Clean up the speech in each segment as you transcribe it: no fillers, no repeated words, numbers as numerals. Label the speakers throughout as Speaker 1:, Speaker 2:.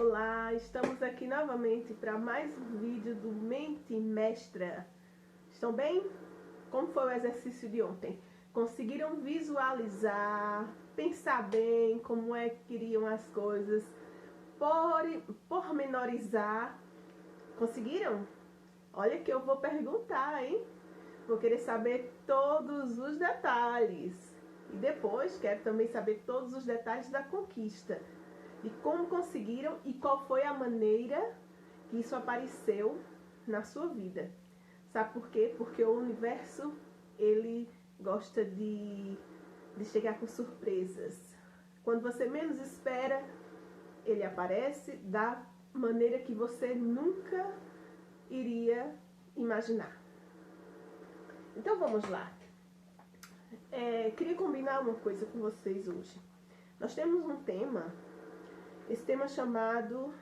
Speaker 1: Olá, estamos aqui novamente para mais um vídeo do Mente Mestra. Estão bem? Como foi o exercício de ontem? Conseguiram visualizar, pensar bem como é que queriam as coisas, pormenorizar? Conseguiram? Olha que eu vou perguntar, hein? Vou querer saber todos os detalhes. E depois quero também saber todos os detalhes da conquista. De como conseguiram e qual foi a maneira que isso apareceu na sua vida. Sabe por quê? Porque o universo, ele gosta de chegar com surpresas. Quando você menos espera, ele aparece da maneira que você nunca iria imaginar. Então vamos lá. Queria combinar uma coisa com vocês hoje. Nós temos um tema. Esse tema chamado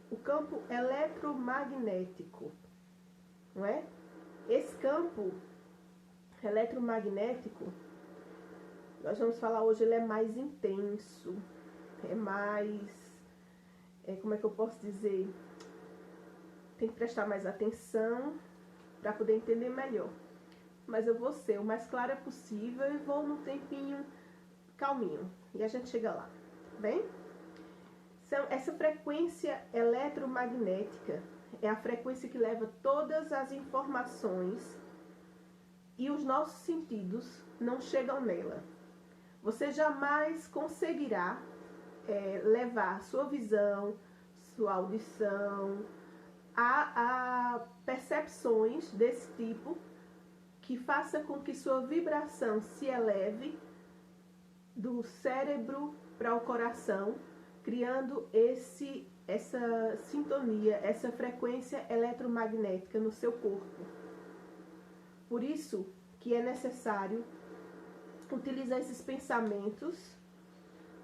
Speaker 1: o campo eletromagnético, não é? Esse campo eletromagnético, nós vamos falar hoje, ele é mais intenso, é mais, como é que eu posso dizer? Tem que prestar mais atenção para poder entender melhor. Mas eu vou ser o mais clara possível e vou num tempinho calminho. E a gente chega lá, bem? Essa frequência eletromagnética é a frequência que leva todas as informações e os nossos sentidos não chegam nela. Você jamais conseguirá levar sua visão, sua audição a percepções desse tipo que faça com que sua vibração se eleve do cérebro para o coração, criando essa sintonia, essa frequência eletromagnética no seu corpo. Por isso que é necessário utilizar esses pensamentos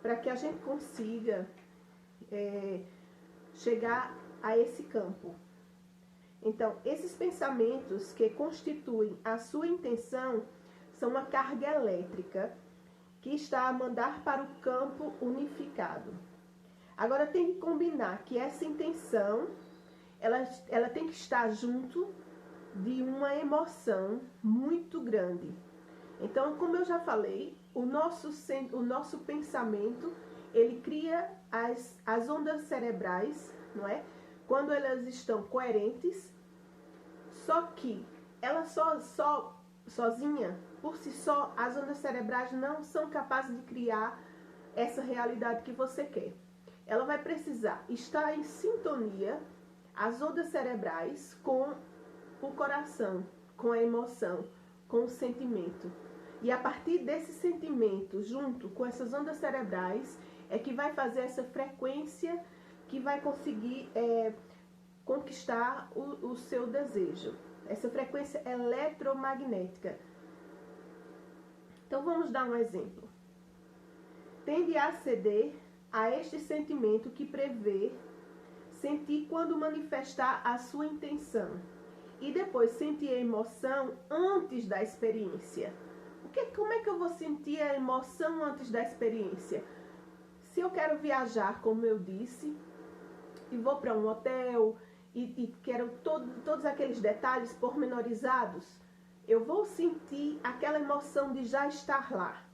Speaker 1: para que a gente consiga chegar a esse campo. Então, esses pensamentos que constituem a sua intenção são uma carga elétrica que está a mandar para o campo unificado. Agora tem que combinar que essa intenção, ela tem que estar junto de uma emoção muito grande. Então, como eu já falei, o nosso pensamento, ele cria as ondas cerebrais, não é? Quando elas estão coerentes, só que ela sozinha, por si só, as ondas cerebrais não são capazes de criar essa realidade que você quer. Ela vai precisar estar em sintonia, as ondas cerebrais, com o coração, com a emoção, com o sentimento. E a partir desse sentimento, junto com essas ondas cerebrais, é que vai fazer essa frequência que vai conseguir conquistar o seu desejo. Essa frequência eletromagnética. Então vamos dar um exemplo. Tende a ceder a este sentimento que prevê sentir quando manifestar a sua intenção e depois sentir a emoção antes da experiência. Como é que eu vou sentir a emoção antes da experiência? Se eu quero viajar, como eu disse, e vou para um hotel e quero todos aqueles detalhes pormenorizados, eu vou sentir aquela emoção de já estar lá.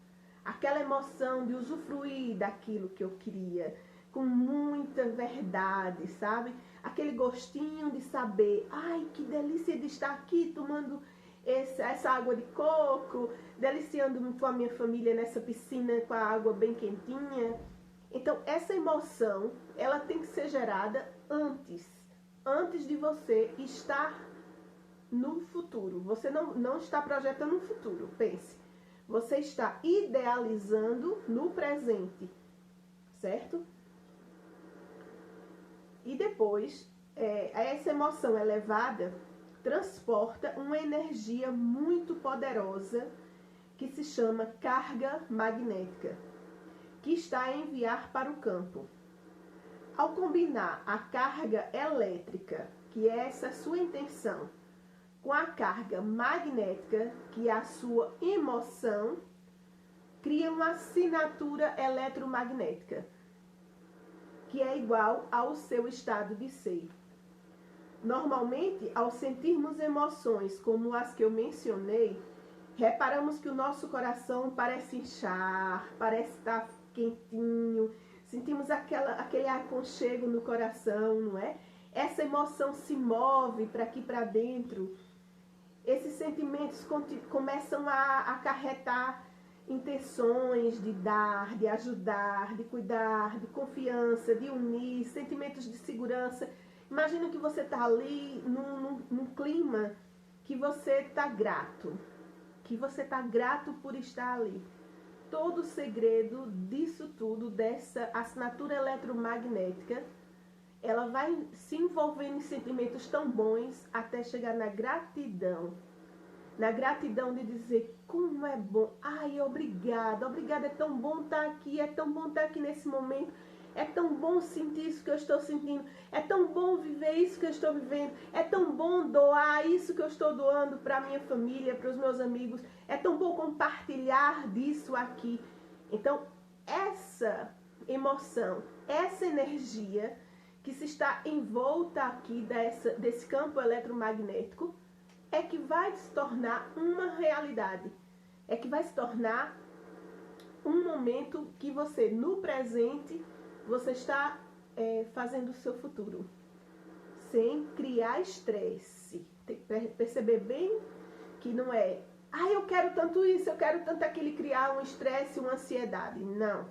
Speaker 1: Aquela emoção de usufruir daquilo que eu queria, com muita verdade, sabe? Aquele gostinho de saber, ai, que delícia de estar aqui tomando essa água de coco, deliciando-me com a minha família nessa piscina com a água bem quentinha. Então, essa emoção, ela tem que ser gerada antes de você estar no futuro. Você não está projetando um futuro, pense. Você está idealizando no presente, certo? E depois, essa emoção elevada transporta uma energia muito poderosa que se chama carga magnética, que está a enviar para o campo. Ao combinar a carga elétrica, que é essa sua intenção, com a carga magnética, que é a sua emoção, cria uma assinatura eletromagnética, que é igual ao seu estado de ser. Normalmente, ao sentirmos emoções como as que eu mencionei, reparamos que o nosso coração parece inchar, parece estar quentinho, sentimos aquele aconchego no coração, não é? Essa emoção se move para aqui para dentro. Esses sentimentos começam a acarretar intenções de dar, de ajudar, de cuidar, de confiança, de unir, sentimentos de segurança. Imagina que você está ali num clima que você está grato, que você está grato por estar ali. Todo o segredo disso tudo, dessa assinatura eletromagnética, ela vai se envolvendo em sentimentos tão bons até chegar na gratidão. Na gratidão de dizer como é bom. Ai, obrigada, obrigada, é tão bom estar aqui, é tão bom estar aqui nesse momento. É tão bom sentir isso que eu estou sentindo. É tão bom viver isso que eu estou vivendo. É tão bom doar isso que eu estou doando para a minha família, para os meus amigos. É tão bom compartilhar disso aqui. Então, essa emoção, essa energia que se está envolta aqui desse campo eletromagnético, é que vai se tornar uma realidade. É que vai se tornar um momento que você, no presente, você está fazendo o seu futuro. Sem criar estresse. Tem que perceber bem que não é, eu quero tanto isso, eu quero tanto aquilo, criar um estresse, uma ansiedade. Não.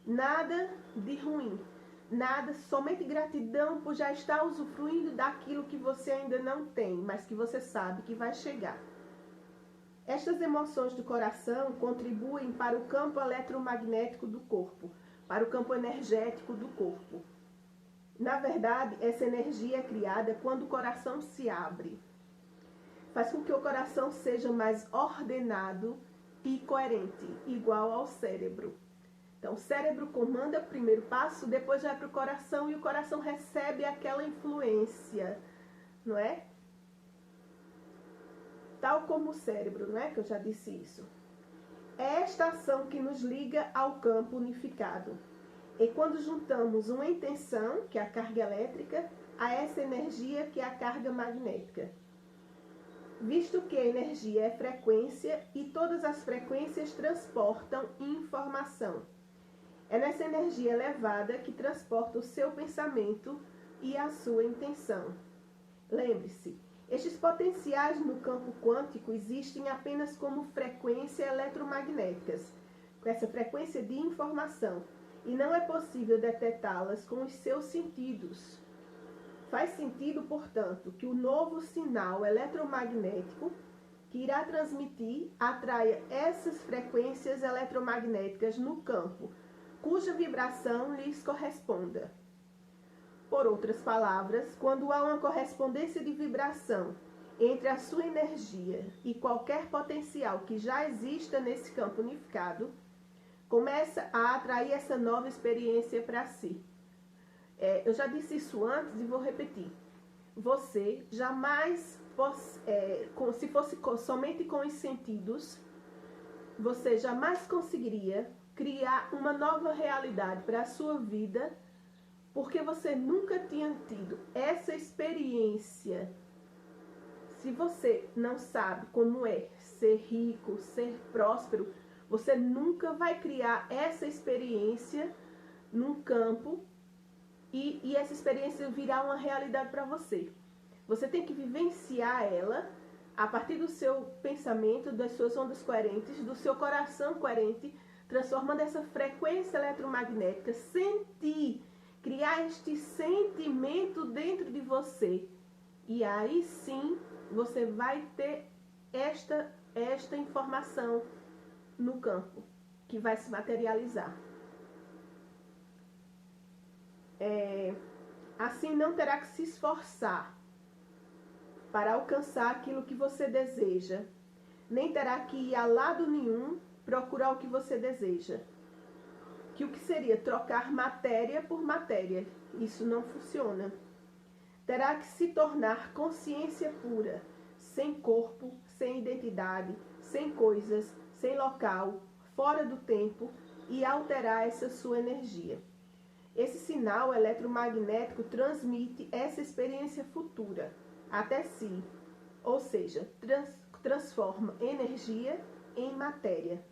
Speaker 1: Nada de ruim. Nada, somente gratidão por já estar usufruindo daquilo que você ainda não tem, mas que você sabe que vai chegar. Estas emoções do coração contribuem para o campo eletromagnético do corpo, para o campo energético do corpo. Na verdade, essa energia é criada quando o coração se abre. Faz com que o coração seja mais ordenado e coerente, igual ao cérebro. Então, o cérebro comanda o primeiro passo, depois vai para o coração e o coração recebe aquela influência, não é? Tal como o cérebro, não é? Que eu já disse isso. É esta ação que nos liga ao campo unificado. E quando juntamos uma intenção, que é a carga elétrica, a essa energia, que é a carga magnética. Visto que a energia é frequência e todas as frequências transportam informação. É nessa energia elevada que transporta o seu pensamento e a sua intenção. Lembre-se, estes potenciais no campo quântico existem apenas como frequências eletromagnéticas, com essa frequência de informação, e não é possível detectá-las com os seus sentidos. Faz sentido, portanto, que o novo sinal eletromagnético que irá transmitir atraia essas frequências eletromagnéticas no campo, cuja vibração lhes corresponda. Por outras palavras, quando há uma correspondência de vibração entre a sua energia e qualquer potencial que já exista nesse campo unificado, começa a atrair essa nova experiência para si. Eu já disse isso antes e vou repetir. Você jamais, se fosse somente com os sentidos, você jamais conseguiria criar uma nova realidade para a sua vida, porque você nunca tinha tido essa experiência. Se você não sabe como é ser rico, ser próspero, você nunca vai criar essa experiência num campo e essa experiência virá uma realidade para você. Você tem que vivenciar ela a partir do seu pensamento, das suas ondas coerentes, do seu coração coerente, transformando essa frequência eletromagnética, sentir, criar este sentimento dentro de você. E aí sim, você vai ter esta informação no campo, que vai se materializar. Assim não terá que se esforçar para alcançar aquilo que você deseja, nem terá que ir a lado nenhum procurar o que você deseja. Que o que seria trocar matéria por matéria. Isso não funciona. Terá que se tornar consciência pura, sem corpo, sem identidade, sem coisas, sem local, fora do tempo, e alterar essa sua energia. Esse sinal eletromagnético transmite essa experiência futura até si, ou seja, transforma energia em matéria.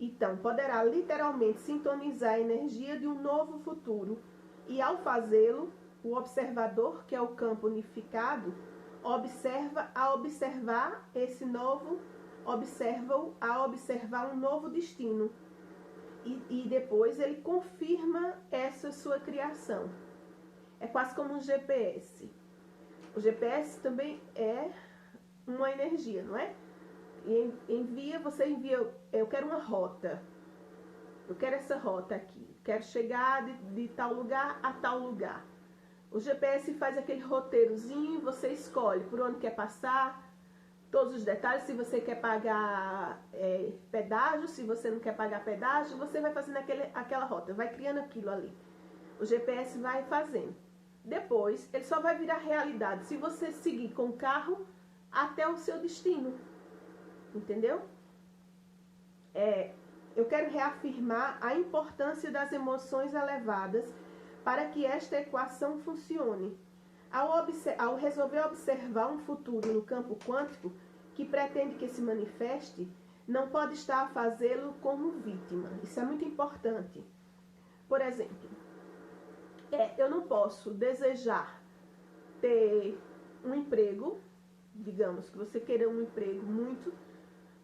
Speaker 1: Então, poderá literalmente sintonizar a energia de um novo futuro e, ao fazê-lo, o observador, que é o campo unificado, observar um novo destino. E depois ele confirma essa sua criação. É quase como um GPS. O GPS também é uma energia, não é? E você envia, eu quero uma rota. Eu quero essa rota aqui. Quero chegar de tal lugar a tal lugar. O GPS faz aquele roteirozinho, você escolhe por onde quer passar, todos os detalhes, se você quer pagar pedágio, se você não quer pagar pedágio, você vai fazendo aquela rota, vai criando aquilo ali. O GPS vai fazendo. Depois, ele só vai virar realidade se você seguir com o carro até o seu destino. Entendeu? Eu quero reafirmar a importância das emoções elevadas para que esta equação funcione. Ao resolver observar um futuro no campo quântico que pretende que se manifeste, não pode estar a fazê-lo como vítima. Isso é muito importante. Por exemplo, eu não posso desejar ter um emprego, digamos que você queira um emprego muito,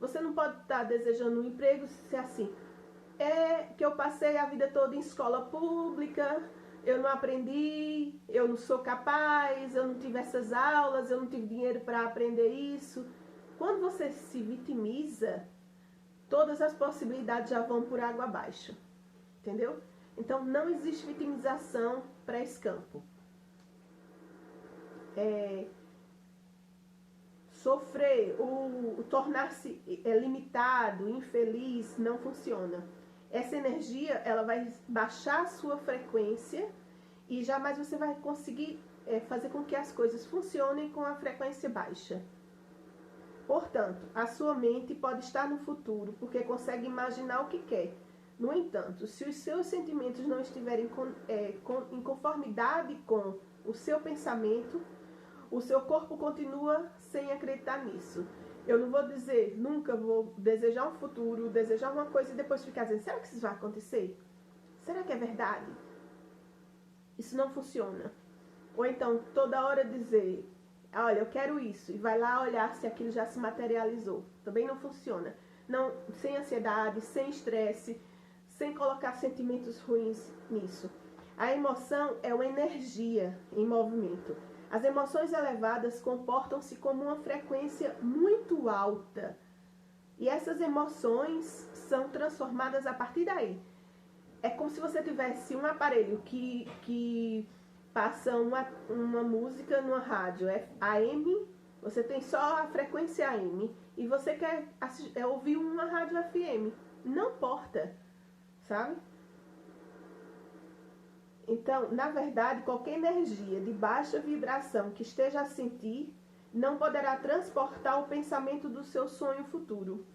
Speaker 1: você não pode estar desejando um emprego se assim, que eu passei a vida toda em escola pública, eu não aprendi, eu não sou capaz, eu não tive essas aulas, eu não tive dinheiro para aprender isso. Quando você se vitimiza, todas as possibilidades já vão por água abaixo. Entendeu? Então não existe vitimização para esse campo. Sofrer, o tornar-se limitado, infeliz, não funciona. Essa energia, ela vai baixar a sua frequência e jamais você vai conseguir fazer com que as coisas funcionem com a frequência baixa. Portanto, a sua mente pode estar no futuro porque consegue imaginar o que quer. No entanto, se os seus sentimentos não estiverem em conformidade com o seu pensamento, o seu corpo continua sem acreditar nisso. Eu não vou dizer, nunca vou desejar um futuro, desejar uma coisa e depois ficar dizendo, será que isso vai acontecer? Será que é verdade? Isso não funciona. Ou então, toda hora dizer, olha, eu quero isso, e vai lá olhar se aquilo já se materializou. Também não funciona. Não, sem ansiedade, sem estresse, sem colocar sentimentos ruins nisso. A emoção é uma energia em movimento. As emoções elevadas comportam-se como uma frequência muito alta. E essas emoções são transformadas a partir daí. É como se você tivesse um aparelho que passa uma música numa rádio AM, você tem só a frequência AM, e você quer ouvir uma rádio FM. Não importa, sabe? Então, na verdade, qualquer energia de baixa vibração que esteja a sentir não poderá transportar o pensamento do seu sonho futuro.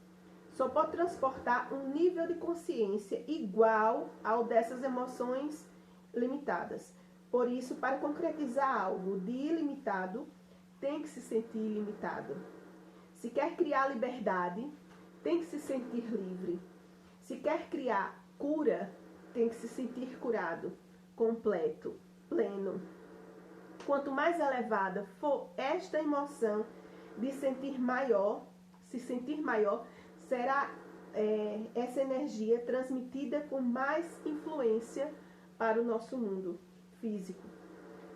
Speaker 1: Só pode transportar um nível de consciência igual ao dessas emoções limitadas. Por isso, para concretizar algo de ilimitado, tem que se sentir ilimitado. Se quer criar liberdade, tem que se sentir livre. Se quer criar cura, tem que se sentir curado, completo, pleno. Quanto mais elevada for esta emoção de se sentir maior, será essa energia transmitida com mais influência para o nosso mundo físico.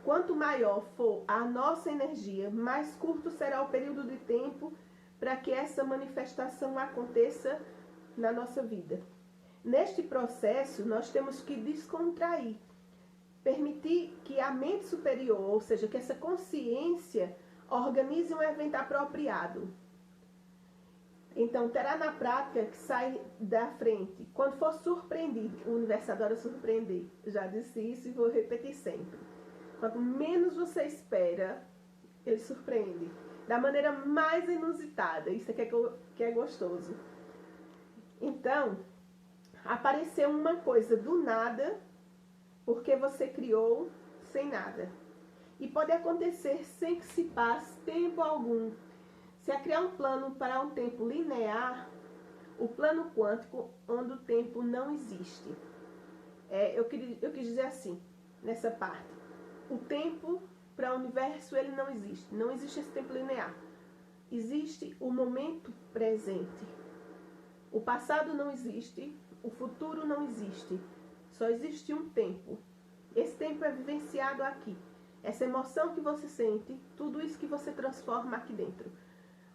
Speaker 1: Quanto maior for a nossa energia, mais curto será o período de tempo para que essa manifestação aconteça na nossa vida. Neste processo, nós temos que descontrair, permitir que a mente superior, ou seja, que essa consciência organize um evento apropriado. Então, terá na prática que sai da frente. Quando for surpreendido, o universo adora surpreender. Já disse isso e vou repetir sempre. Quanto menos você espera, ele surpreende. Da maneira mais inusitada. Isso é que é gostoso. Então, apareceu uma coisa do nada, porque você criou sem nada. E pode acontecer sem que se passe tempo algum. Se é criar um plano para um tempo linear, o plano quântico, onde o tempo não existe. Eu quis dizer assim, nessa parte. O tempo para o universo, ele não existe. Não existe esse tempo linear. Existe o momento presente. O passado não existe, o futuro não existe. Só existe um tempo. Esse tempo é vivenciado aqui. Essa emoção que você sente, tudo isso que você transforma aqui dentro.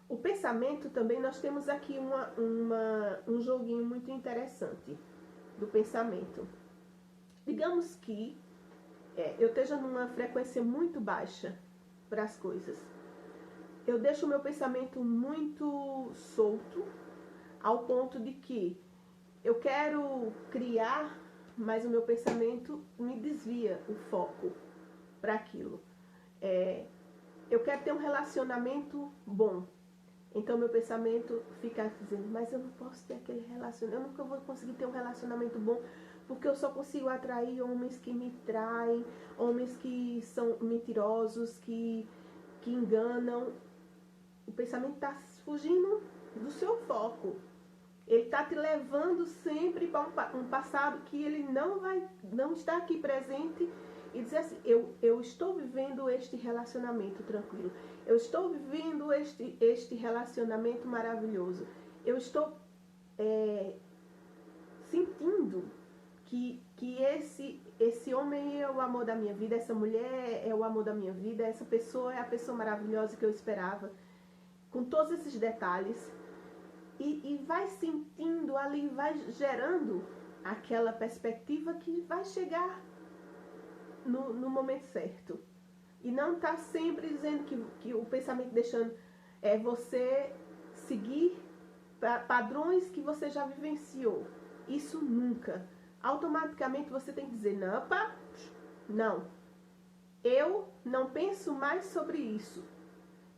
Speaker 1: O pensamento também, nós temos aqui um joguinho muito interessante do pensamento. Digamos que eu esteja numa frequência muito baixa para as coisas. Eu deixo o meu pensamento muito solto, ao ponto de que eu quero criar, mas o meu pensamento me desvia o foco para aquilo. Eu quero ter um relacionamento bom. Então meu pensamento fica dizendo, mas eu não posso ter aquele relacionamento, eu nunca vou conseguir ter um relacionamento bom, porque eu só consigo atrair homens que me traem, homens que são mentirosos, que enganam. O pensamento está fugindo do seu foco. Ele está te levando sempre para um passado que ele não está aqui presente, e dizer assim, eu estou vivendo este relacionamento tranquilo, eu estou vivendo este relacionamento maravilhoso, eu estou sentindo que esse homem é o amor da minha vida, essa mulher é o amor da minha vida, essa pessoa é a pessoa maravilhosa que eu esperava, com todos esses detalhes. E vai sentindo ali, vai gerando aquela perspectiva que vai chegar no momento certo. E não está sempre dizendo que o pensamento deixando você seguir padrões que você já vivenciou. Isso nunca. Automaticamente você tem que dizer, não. Eu não penso mais sobre isso.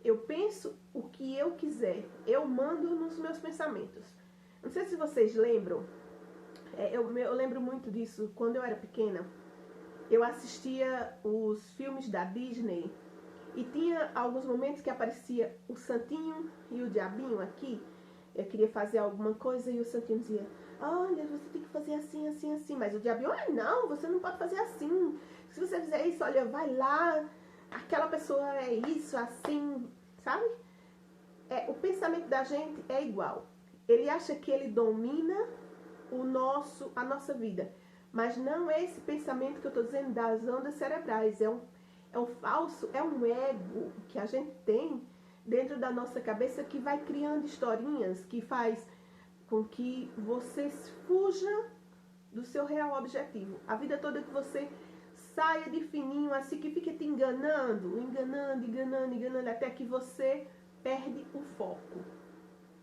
Speaker 1: Eu penso o que eu quiser. Eu mando nos meus pensamentos. Não sei se vocês lembram. Eu lembro muito disso. Quando eu era pequena, eu assistia os filmes da Disney. E tinha alguns momentos que aparecia o santinho e o diabinho aqui. Eu queria fazer alguma coisa e o santinho dizia, olha, você tem que fazer assim, assim, assim. Mas o diabinho, não, você não pode fazer assim. Se você fizer isso, olha, vai lá, aquela pessoa é isso, assim, sabe? O pensamento da gente é igual. Ele acha que ele domina a nossa vida. Mas não é esse pensamento que eu estou dizendo das ondas cerebrais. É um falso, é um ego que a gente tem dentro da nossa cabeça que vai criando historinhas que faz com que você fuja do seu real objetivo. A vida toda que você saia de fininho, assim, que fica te enganando, até que você perde o foco.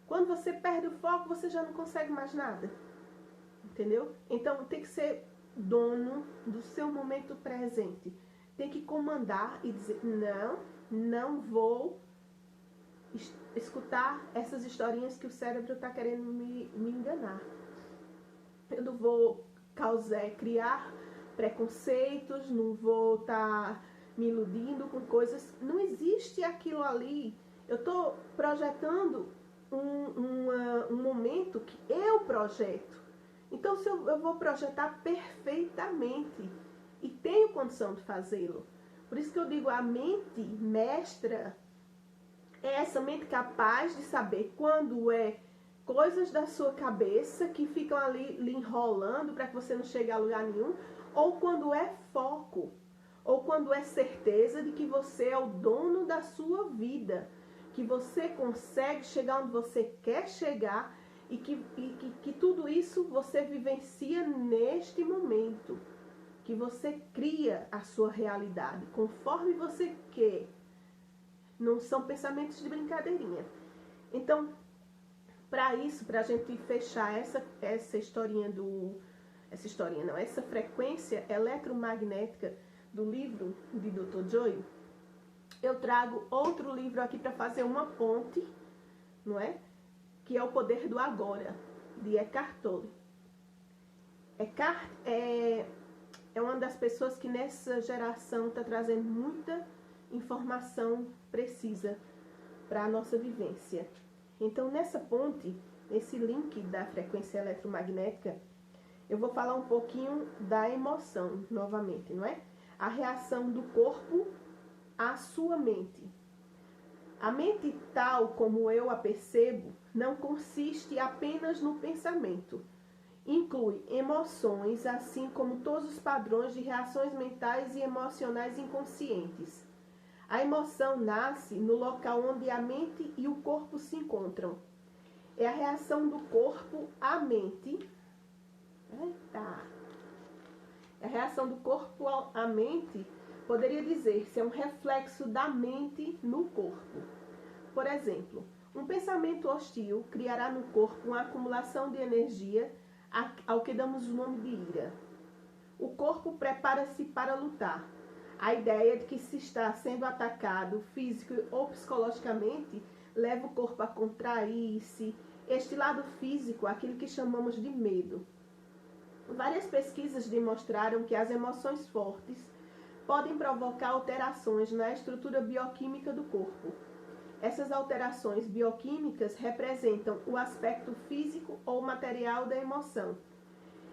Speaker 1: Quando você perde o foco, você já não consegue mais nada. Entendeu? Então tem que ser dono do seu momento presente. Tem que comandar e dizer, não vou escutar essas historinhas que o cérebro está querendo me enganar. Eu não vou criar preconceitos, não vou estar me iludindo com coisas. Não existe aquilo ali. Eu estou projetando um momento que eu projeto. Então eu vou projetar perfeitamente e tenho condição de fazê-lo. Por isso que eu digo, a mente mestra é essa mente capaz de saber quando é coisas da sua cabeça que ficam ali lhe enrolando para que você não chegue a lugar nenhum, ou quando é foco, ou quando é certeza de que você é o dono da sua vida, que você consegue chegar onde você quer chegar e que tudo isso você vivencia neste momento, que você cria a sua realidade conforme você quer. Não são pensamentos de brincadeirinha. Então, para isso, para a gente fechar essa frequência eletromagnética do livro de Dr. Joy, eu trago outro livro aqui para fazer uma ponte, não é? Que é O Poder do Agora, de Eckhart Tolle. Eckhart é uma das pessoas que nessa geração está trazendo muita informação precisa para a nossa vivência. Então, nessa ponte, nesse link da frequência eletromagnética, eu vou falar um pouquinho da emoção, novamente, não é? A reação do corpo à sua mente. A mente, tal como eu a percebo, não consiste apenas no pensamento. Inclui emoções, assim como todos os padrões de reações mentais e emocionais inconscientes. A emoção nasce no local onde a mente e o corpo se encontram. É a reação do corpo à mente. Eita! A reação do corpo à mente, poderia dizer-se, é um reflexo da mente no corpo. Por exemplo, um pensamento hostil criará no corpo uma acumulação de energia ao que damos o nome de ira. O corpo prepara-se para lutar. A ideia de que se está sendo atacado físico ou psicologicamente leva o corpo a contrair-se. Este lado físico, aquilo que chamamos de medo. Várias pesquisas demonstraram que as emoções fortes podem provocar alterações na estrutura bioquímica do corpo. Essas alterações bioquímicas representam o aspecto físico ou material da emoção.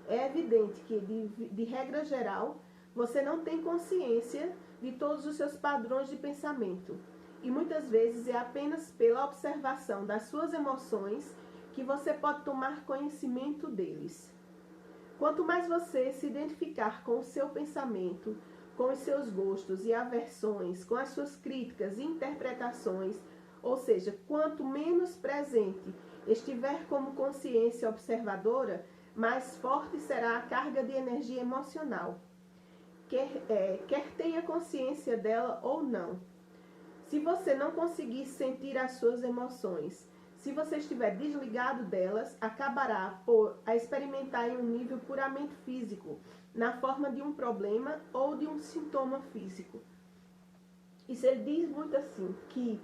Speaker 1: É evidente que, de regra geral, você não tem consciência de todos os seus padrões de pensamento. E muitas vezes é apenas pela observação das suas emoções que você pode tomar conhecimento deles. Quanto mais você se identificar com o seu pensamento, com os seus gostos e aversões, com as suas críticas e interpretações, ou seja, quanto menos presente estiver como consciência observadora, mais forte será a carga de energia emocional, quer tenha consciência dela ou não. Se você não conseguir sentir as suas emoções, se você estiver desligado delas, acabará por a experimentar em um nível puramente físico, na forma de um problema ou de um sintoma físico. Isso ele diz muito assim, que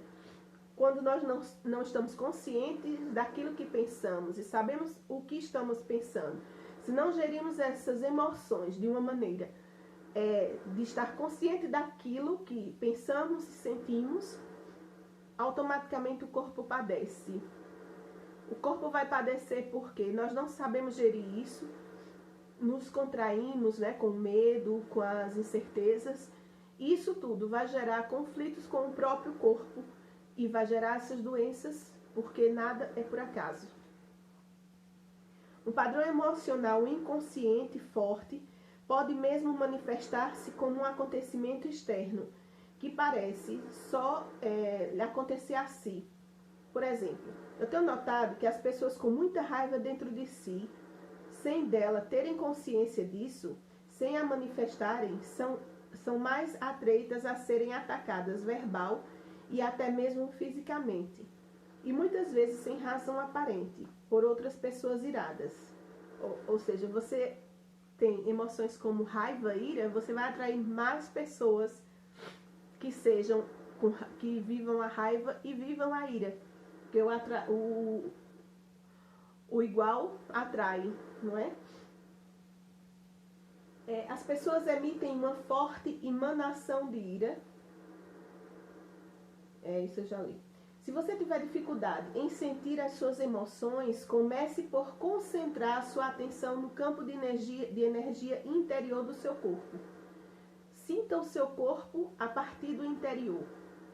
Speaker 1: quando nós não estamos conscientes daquilo que pensamos e sabemos o que estamos pensando, se não gerimos essas emoções de uma maneira de estar consciente daquilo que pensamos e sentimos, automaticamente o corpo padece. O corpo vai padecer porque nós não sabemos gerir isso, nos contraímos, né, com medo, com as incertezas. Isso tudo vai gerar conflitos com o próprio corpo e vai gerar essas doenças, porque nada é por acaso. Um padrão emocional inconsciente forte pode mesmo manifestar-se como um acontecimento externo, que parece só lhe acontecer a si. Por exemplo, eu tenho notado que as pessoas com muita raiva dentro de si, sem dela terem consciência disso, sem a manifestarem, são mais atreitas a serem atacadas verbal e até mesmo fisicamente. E muitas vezes sem razão aparente, por outras pessoas iradas. Ou seja, você tem emoções como raiva, ira, você vai atrair mais pessoas que vivam a raiva e vivam a ira. Porque o igual atrai, não é? As pessoas emitem uma forte emanação de ira. Isso eu já li. Se você tiver dificuldade em sentir as suas emoções, comece por concentrar a sua atenção no campo de energia interior do seu corpo. Sinta o seu corpo a partir do interior.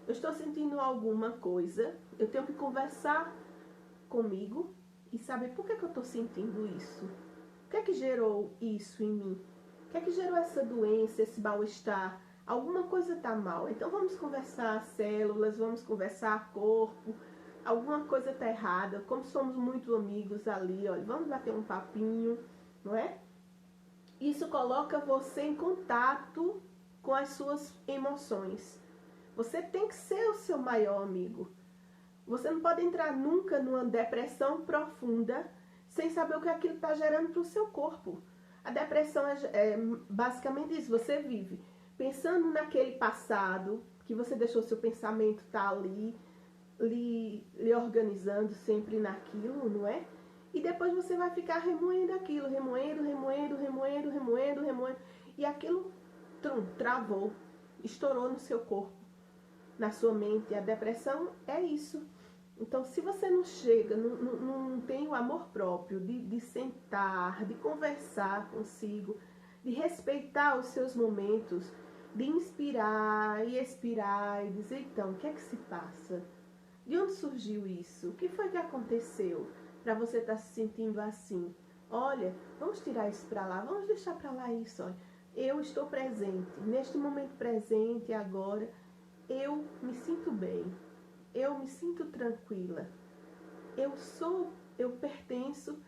Speaker 1: Eu estou sentindo alguma coisa, eu tenho que conversar comigo e saber por que eu estou sentindo isso. O que é que gerou isso em mim? O que é que gerou essa doença, esse mal-estar? Alguma coisa está mal. Então vamos conversar células, vamos conversar corpo. Alguma coisa está errada. Como somos muito amigos ali, olha, vamos bater um papinho, não é? Isso coloca você em contato com as suas emoções. Você tem que ser o seu maior amigo. Você não pode entrar nunca numa depressão profunda sem saber o que aquilo está gerando para o seu corpo. A depressão é basicamente isso. Você vive pensando naquele passado, que você deixou seu pensamento estar ali, lhe organizando sempre naquilo, não é? E depois você vai ficar remoendo aquilo, remoendo. e aquilo travou, estourou no seu corpo, na sua mente. A depressão é isso. Então, se você não chega, não tem o amor próprio de sentar, de conversar consigo, de respeitar os seus momentos, de inspirar e expirar e dizer, então, o que é que se passa? De onde surgiu isso? O que foi que aconteceu para você estar se sentindo assim? Olha, vamos tirar isso para lá, vamos deixar para lá isso. Olha, eu estou presente, neste momento presente, agora, eu me sinto bem, eu me sinto tranquila. Eu pertenço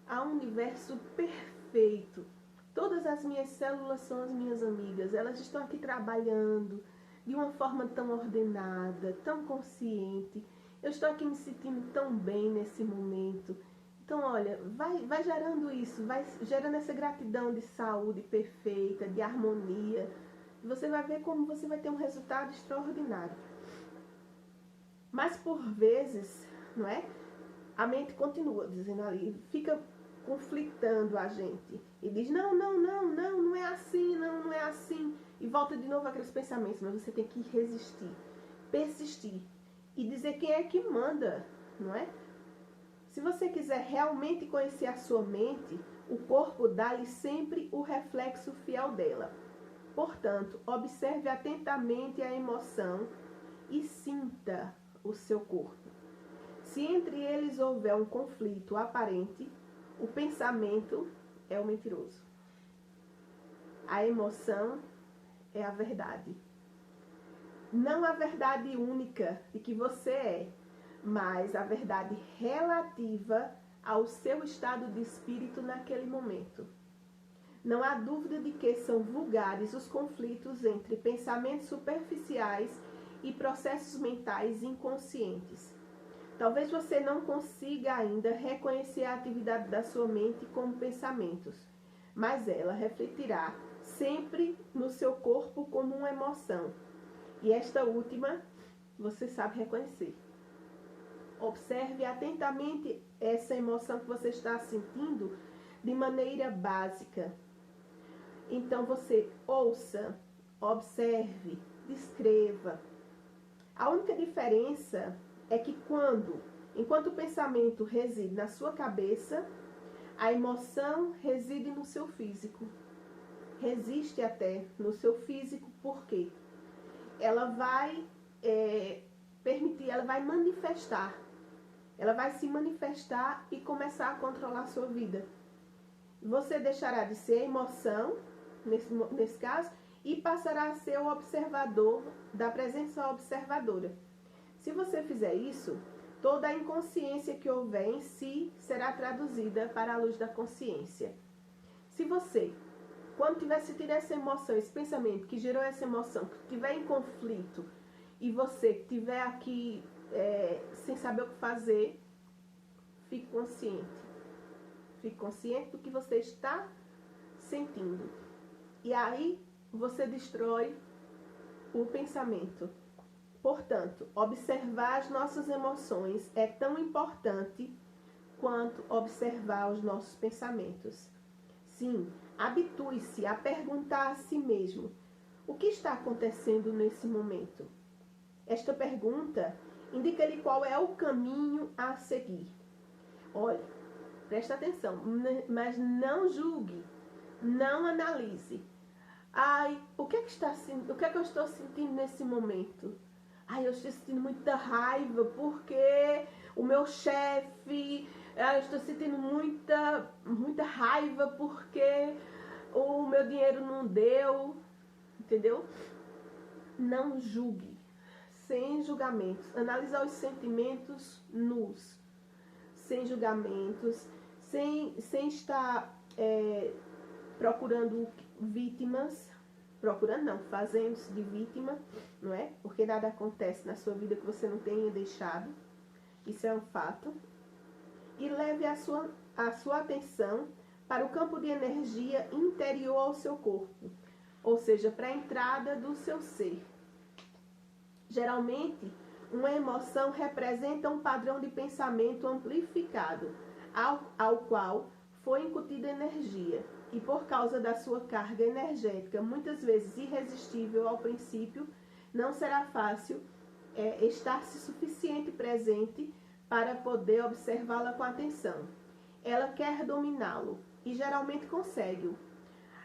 Speaker 1: a um universo perfeito. Todas as minhas células são as minhas amigas, elas estão aqui trabalhando de uma forma tão ordenada, tão consciente. Eu estou aqui me sentindo tão bem nesse momento. Então, olha, vai gerando isso, vai gerando essa gratidão de saúde perfeita, de harmonia. E você vai ver como você vai ter um resultado extraordinário. Mas, por vezes, não é? A mente continua dizendo ali, fica conflitando a gente. E diz, não é assim, não é assim. E volta de novo aqueles pensamentos, mas você tem que resistir, persistir e dizer quem é que manda, não é? Se você quiser realmente conhecer a sua mente, o corpo dá-lhe sempre o reflexo fiel dela. Portanto, observe atentamente a emoção e sinta o seu corpo. Se entre eles houver um conflito aparente, o pensamento é o mentiroso. A emoção é a verdade. Não a verdade única de que você é, mas a verdade relativa ao seu estado de espírito naquele momento. Não há dúvida de que são vulgares os conflitos entre pensamentos superficiais e processos mentais inconscientes. Talvez você não consiga ainda reconhecer a atividade da sua mente como pensamentos, mas ela refletirá sempre no seu corpo como uma emoção. E esta última você sabe reconhecer. Observe atentamente essa emoção que você está sentindo de maneira básica. Então você ouça, observe, descreva. A única diferença é que enquanto o pensamento reside na sua cabeça, a emoção reside no seu físico. Resiste até no seu físico, por quê? Ela vai permitir, ela vai manifestar. Ela vai se manifestar e começar a controlar a sua vida. Você deixará de ser emoção, nesse caso, e passará a ser o observador da presença observadora. Se você fizer isso, toda a inconsciência que houver em si será traduzida para a luz da consciência. Se você, quando tiver sentido essa emoção, esse pensamento que gerou essa emoção, que estiver em conflito, e você que estiver aqui sem saber o que fazer, fique consciente. Fique consciente do que você está sentindo. E aí você destrói o pensamento. Portanto, observar as nossas emoções é tão importante quanto observar os nossos pensamentos. Sim, habitue-se a perguntar a si mesmo: o que está acontecendo nesse momento? Esta pergunta indica-lhe qual é o caminho a seguir. Olha, presta atenção, mas não julgue, não analise. Ai, o que é que eu estou sentindo nesse momento? Ai, eu estou sentindo muita raiva porque o meu chefe, eu estou sentindo muita raiva porque o meu dinheiro não deu, entendeu? Não julgue, sem julgamentos. Analisa os sentimentos nus, sem julgamentos, sem estar procurando vítimas, fazendo-se de vítima, não é? Porque nada acontece na sua vida que você não tenha deixado, isso é um fato. E leve a sua atenção para o campo de energia interior ao seu corpo, ou seja, para a entrada do seu ser. Geralmente, uma emoção representa um padrão de pensamento amplificado, ao qual foi incutida energia. e por causa da sua carga energética, muitas vezes irresistível ao princípio, não será fácil estar-se suficiente presente para poder observá-la com atenção. Ela quer dominá-lo e geralmente consegue-o,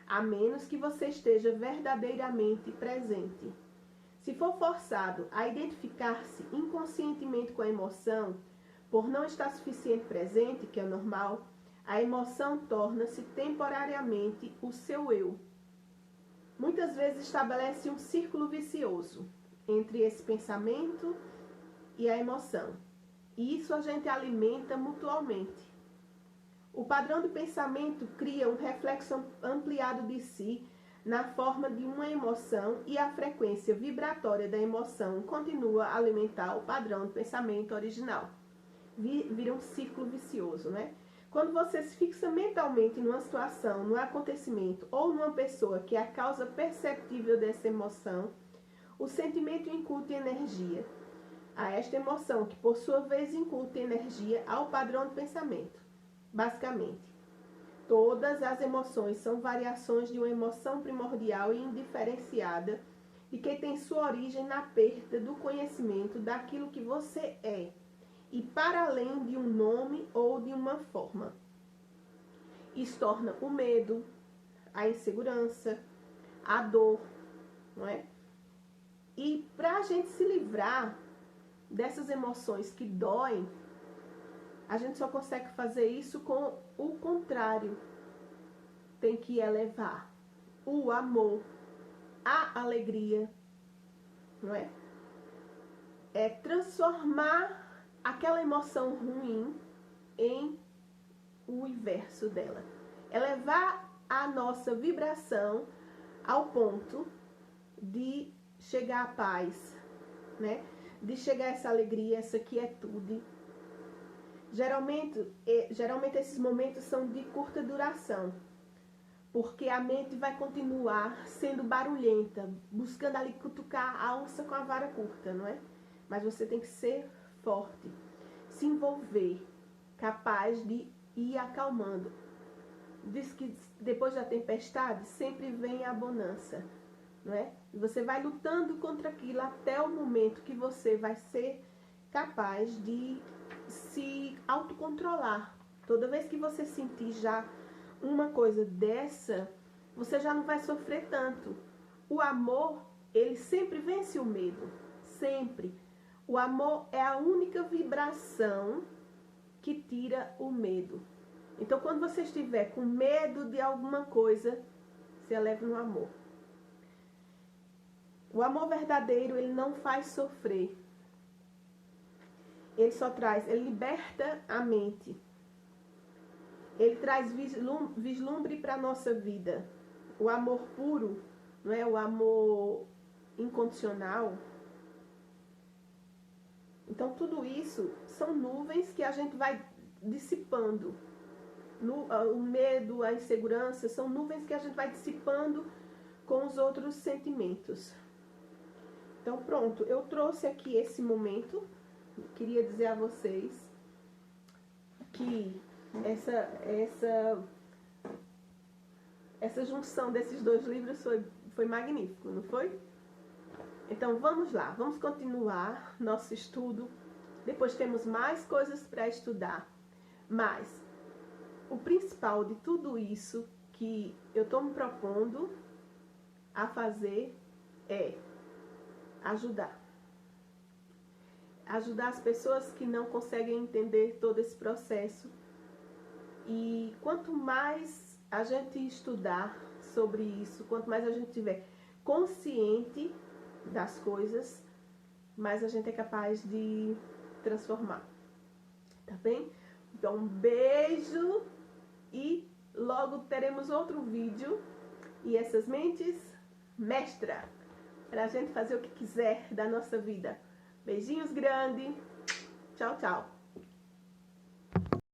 Speaker 1: a menos que você esteja verdadeiramente presente. Se for forçado a identificar-se inconscientemente com a emoção, por não estar suficiente presente, que é normal, a emoção torna-se temporariamente o seu eu. Muitas vezes estabelece um círculo vicioso entre esse pensamento e a emoção. E isso a gente alimenta mutuamente. O padrão do pensamento cria um reflexo ampliado de si na forma de uma emoção e a frequência vibratória da emoção continua a alimentar o padrão do pensamento original. Vira um círculo vicioso, né? Quando você se fixa mentalmente numa situação, num acontecimento ou numa pessoa que é a causa perceptível dessa emoção, o sentimento incute energia a esta emoção, que por sua vez incute energia ao padrão do pensamento. Basicamente, todas as emoções são variações de uma emoção primordial e indiferenciada e que tem sua origem na perda do conhecimento daquilo que você é e para além de um nome ou de uma forma. Isso torna o medo, a insegurança, a dor, não é? E para a gente se livrar dessas emoções que doem, a gente só consegue fazer isso com o contrário. Tem que elevar o amor, a alegria, não é? É transformar aquela emoção ruim em o inverso dela. Elevar a nossa vibração ao ponto de chegar à paz, né? De chegar a essa alegria, essa quietude. Geralmente esses momentos são de curta duração, porque a mente vai continuar sendo barulhenta, buscando ali cutucar a onça com a vara curta, não é? Mas você tem que ser forte, se envolver, capaz de ir acalmando. Diz que depois da tempestade sempre vem a bonança, não é? E você vai lutando contra aquilo até o momento que você vai ser capaz de se autocontrolar. Toda vez que você sentir já uma coisa dessa, você já não vai sofrer tanto. O amor, ele sempre vence o medo, sempre. O amor é a única vibração que tira o medo. Então, quando você estiver com medo de alguma coisa, se eleve no amor. O amor verdadeiro, ele não faz sofrer. Ele só traz, ele liberta a mente. Ele traz vislumbre para a nossa vida. O amor puro, não é? O amor incondicional. Então, tudo isso são nuvens que a gente vai dissipando. O medo, a insegurança, são nuvens que a gente vai dissipando com os outros sentimentos. Então, pronto, eu trouxe aqui esse momento. Queria dizer a vocês que essa junção desses dois livros foi magnífico, não foi? Então vamos lá, vamos continuar nosso estudo. Depois temos mais coisas para estudar, mas o principal de tudo isso que eu estou me propondo a fazer é ajudar as pessoas que não conseguem entender todo esse processo. E quanto mais a gente estudar sobre isso, quanto mais a gente tiver consciente das coisas, mais a gente é capaz de transformar. Tá bem? Então, um beijo e logo teremos outro vídeo. E essas mentes mestra para a gente fazer o que quiser da nossa vida. Beijinhos grandes. Tchau, tchau.